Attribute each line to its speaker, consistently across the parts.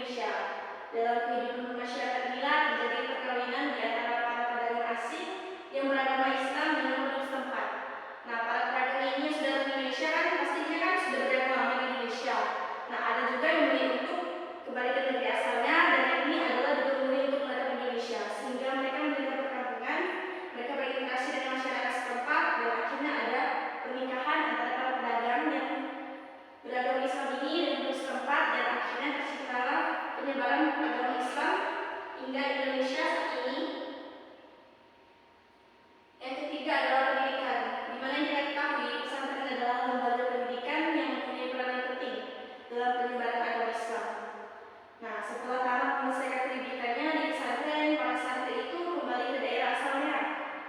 Speaker 1: Indonesia. Dalam kehidupan masyarakat Mila terjadi perkawinan di antara para pedagang asing yang beragama Islam dengan penduduk setempat. Nah, para pedagang ini sudah di Indonesia kan pastinya kan sudah berdagang lama di Indonesia. Nah, ada juga yang memilih untuk kembali ke negeri asalnya, dan yang ini adalah juga memilih untuk menetap di Indonesia, sehingga mereka mendirikan perkampungan, mereka berinteraksi dengan masyarakat setempat, dan akhirnya ada pernikahan antara para pedagang yang beragama Islam ini dengan penduduk setempat, dan akhirnya terciptalah penyebaran agama Islam hingga Indonesia saat ini. Yang ketiga adalah pendidikan, di mana yang kita ketahui pesantren adalah lembaga pendidikan yang mempunyai peranan penting dalam penyebaran agama Islam. Nah, setelah tamat menyelesaikan pendidikannya di pesantren, para santri itu kembali ke daerah asalnya.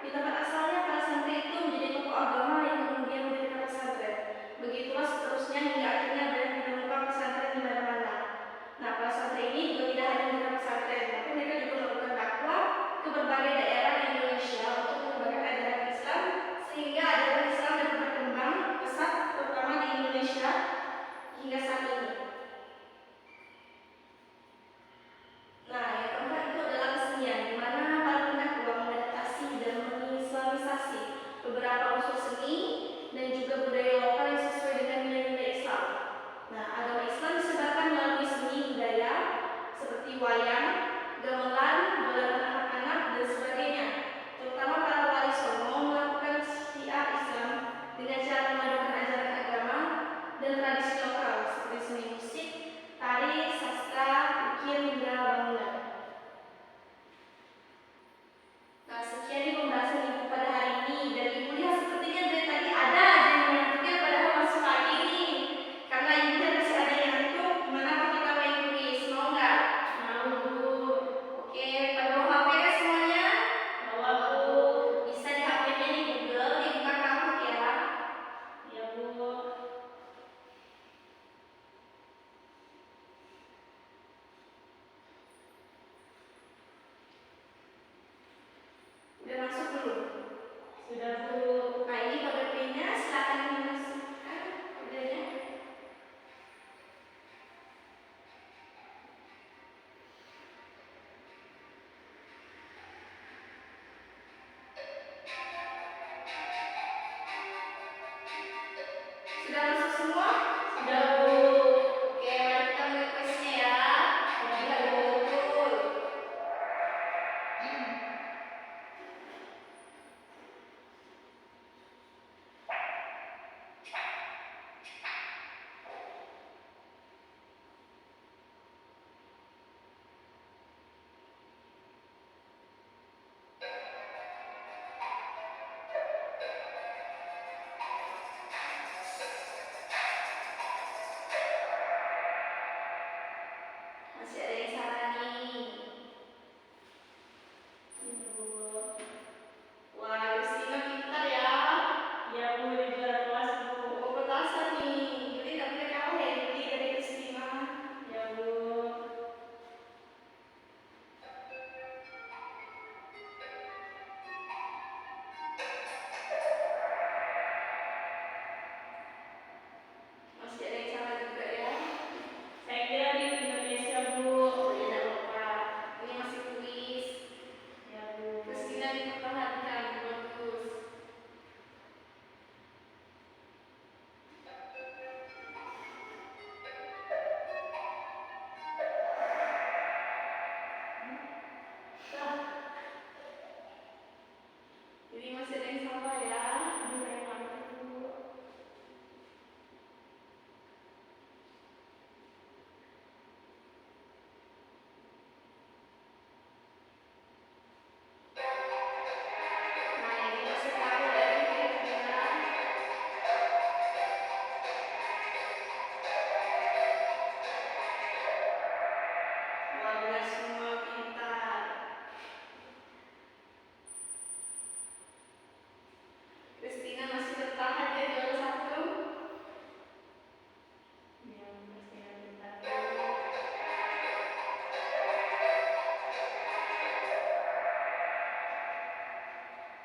Speaker 1: Di tempat asalnya, para santri itu menjadi tokoh agama yang kemudian mendirikan pesantren. Begitulah seterusnya hingga akhirnya banyak ditemukan pesantren di mana-mana. Nah, para santri ini juga tidak hanya mendirikan pesantren, tapi mereka juga melakukan dakwah ke berbagai daerah di Indonesia untuk menyebarkan ajaran Islam, sehingga ajaran Islam dapat berkembang pesat terutama di Indonesia hingga saat ini. Nah, yang keempat itu adalah kesenian, di mana para pendakwah mengadaptasi dan mengislamisasi beberapa unsur seni dan juga budaya lokal yang sesuai dengan nilai-nilai Islam. Nah, agama Islam disebarkan melalui seni budaya seperti wayang, gamelan, dolanan anak-anak, dan sebagainya. Terutama para wali songo melakukan syiar Islam dengan cara memadukan ajaran agama dan tradisi lokal seperti seni musik, tari, sastra, ukir, hingga bangunan. Nah, sekian nih pembahasan Ibu pada hari ini, dan Ibu lihat sepertinya dari tadi ada aja yang mengantuknya padahal masih pagi nih. Karena Ibu lihat masih ada yang ngantuk, gimana kalau kita main kuis? Mau nggak? Mau, Bu. Oke, pada bawa HP kan semuanya? Bawa, Bu. Bisa di HP-nya di Google, dibuka Kahoot ya. Ya, Bu. Udah masuk belum? Sudah, Bu. Nah, ini kode PIN-nya, silakan dimasukkan kodenya. Sudah masuk semua? Sudah, Bu. Oke, mari kita mulai kuisnya ya. Semoga betul. Masih ada yang salah nih. Wah, Christina pintar ya. Iya, Bu, di juara kelas, Bu. Oh, petasan nih. Jadi nggak boleh kalah ya, Yuli, dari Christina. Ya, Bu. Masih ada yang salah juga ya. Saya kira di Indonesia, Bu. Oh, ya, nggak apa-apa. Ini masih kuis. Ya, Bu. Christina dipertahankan, bagus. Jadi masih ada yang salah ya. Bisa yang mana, Bu? Nah, ini masih tahu dari kira-kira. Wah, benar semua, pintar. Christina masih bertahan ya juara 1. Ya, Christina pintar.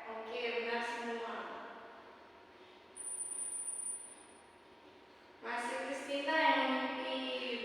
Speaker 1: Oke, benar semua. Masih Christina yang memimpin.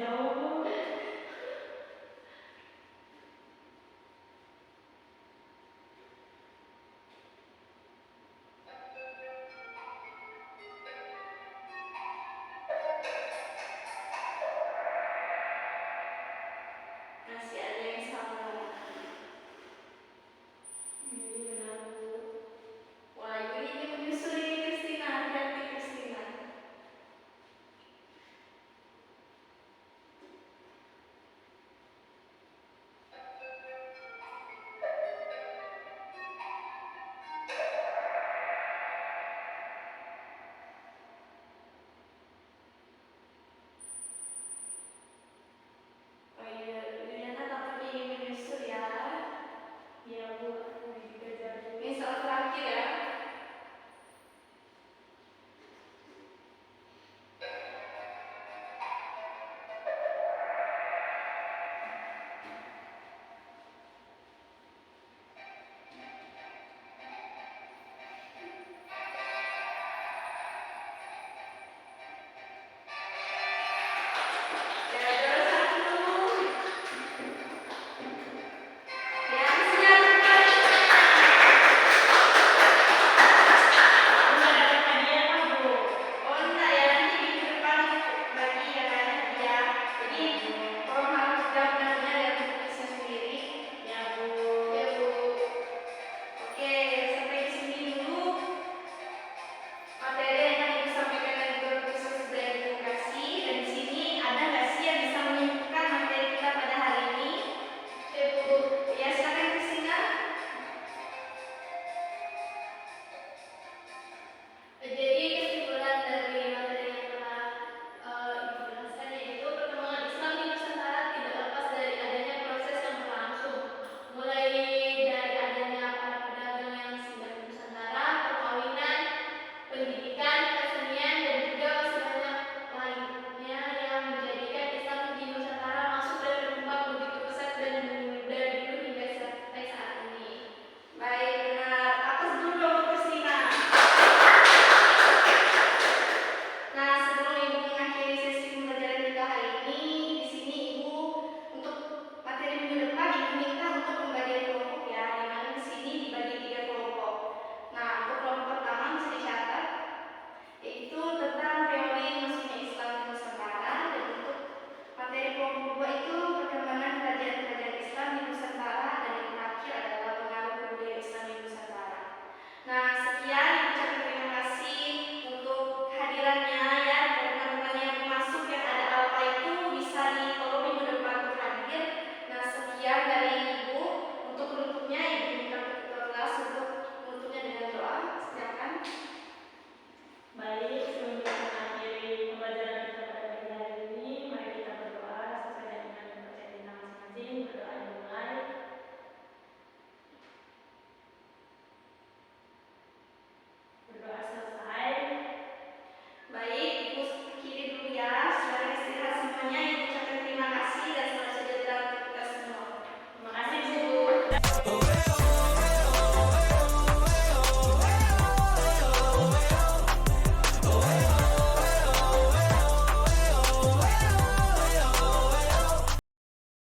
Speaker 2: Ya Allah.
Speaker 1: Masih